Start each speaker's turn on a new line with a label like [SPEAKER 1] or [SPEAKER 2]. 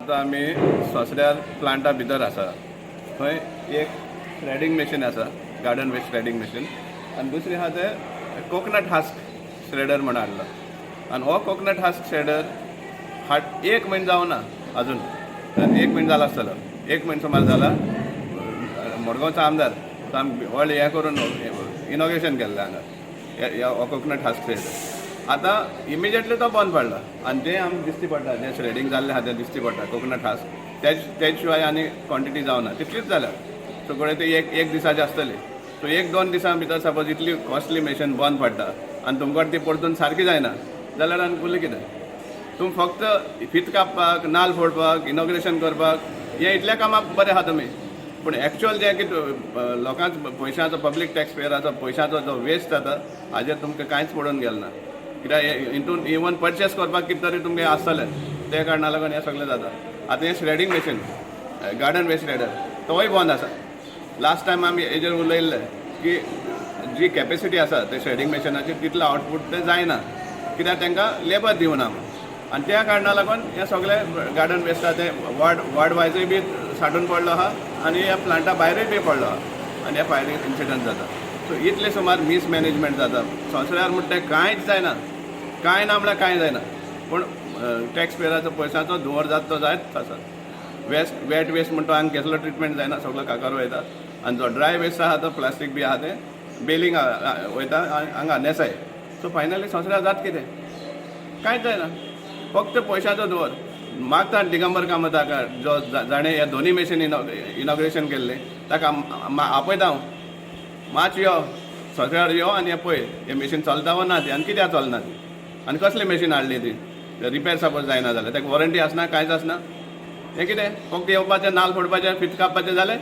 [SPEAKER 1] आता आम्ही ससऱ्यार प्लांटा भितर आसा थंय एक श्रेडिंग मशीन आसा, गार्डन वेस्ट श्रेडिंग मशीन, आनी दुसरी आहा ते कोकोनट हस्क श्रेडर म्हणून हाडला. आनी हो कोकोनट हस्क श्रेडर एक म्हयनो जावना अजून, एक म्हयनो जाला आसतलो, एक म्हयनो सुमार जाला. मडगांवचो आमदार तो आमी व्हडलें हें करून इनॉग्रेशन केल्लें हांगा हो कोकोनट हस्क श्रेडर. आतां इमिजिएटली तो बंद पडला आनी तें आमकां दिश्टी पडटा, जें श्रेडिंग जाल्लें आहा तें दिश्टी पडटा कोकोनट हस्क. तेज शिवाय आनी क्वॉन्टिटी जावना, तितलीच जाल्या. सो कडेन ती एक दिसाची आसतली. सो एक दोन दिसां भितर सपोज इतली कॉस्टली मशीन बंद पडटा आनी तुमकां ती परतून सारकी जायना जाल्यार आनी उरलें कितें? तुम फक्त फीत कापपाक, नाल्ल फोडपाक, इनॉग्रेशन करपाक हे इतल्या कामाक बरें आहा तुमी. पूण एक्चुअल जें कितें लोकांचो पयशांचो, पब्लीक टॅक्स पेयराचो पयशांचो जो वेस्ट जाता हाजेर तुमकां कांयच पडून गेल ना. कित्याक हितून इवन परचेस करपाक कितें तरी तुमगे आसतलें, त्या कारणाक लागून हें सगळें जाता. आतां हें shredding machine, garden waste shredder तोय बंद आसा. लास्ट टायम आमी हेजेर उलयल्ले की जी कॅपेसिटी आसा ते श्रेडिंग मशिनाची तितलो आउटपूट ते जायना, कित्याक तांकां लेबर दिवना. आनी त्या कारणाक लागून हें सगळें गार्डन वेस्ट आहा तें वार्ड वायजूय बी सांठून पडलो आहा आनी ह्या प्लांटा भायरूय बी पडलो आहा आनी ह्या फायरींग इन्सिडंट जाता. सो इतले सुमार मिसमॅनेजमेंट जाता. संवसारार म्हणटा तें कांयच जायना, कांय ना म्हळ्यार कांय जायना. पूण टॅक्स पेयराचो पयशांचो धुंवर जाता तो जायत आसा. वेट वेस्ट म्हणटा हांगा कसलो ट्रिटमेंट जायना, सगळो काकार वयता. आनी जो ड्राय वेस्ट आहा तो प्लास्टीक बी आहा तें बेलिंग वयता हांगा नेसाय. सो फायनली संवसारार जाता कितें? कांयच जायना, फक्त पयशांचो धुंवर. मागता दिगंबर कामताका जो जाणें हे दोनी मशीन इनॉग्रेशन केल्लें ताका आपयता हांव, मातशें यो सगळ्यार यो आनी हें पळय हें मशीन चलता वा ना ती आनी कित्याक चलना ती आनी कसली मशीन हाडली ती. रिपेर सपोज जायना जाल्यार ताका वॉरंटी आसना, कांयच आसना. हें कितें फक्त येवपाचें, नाल्ल फोडपाचें, फीत कापपाचें जालें.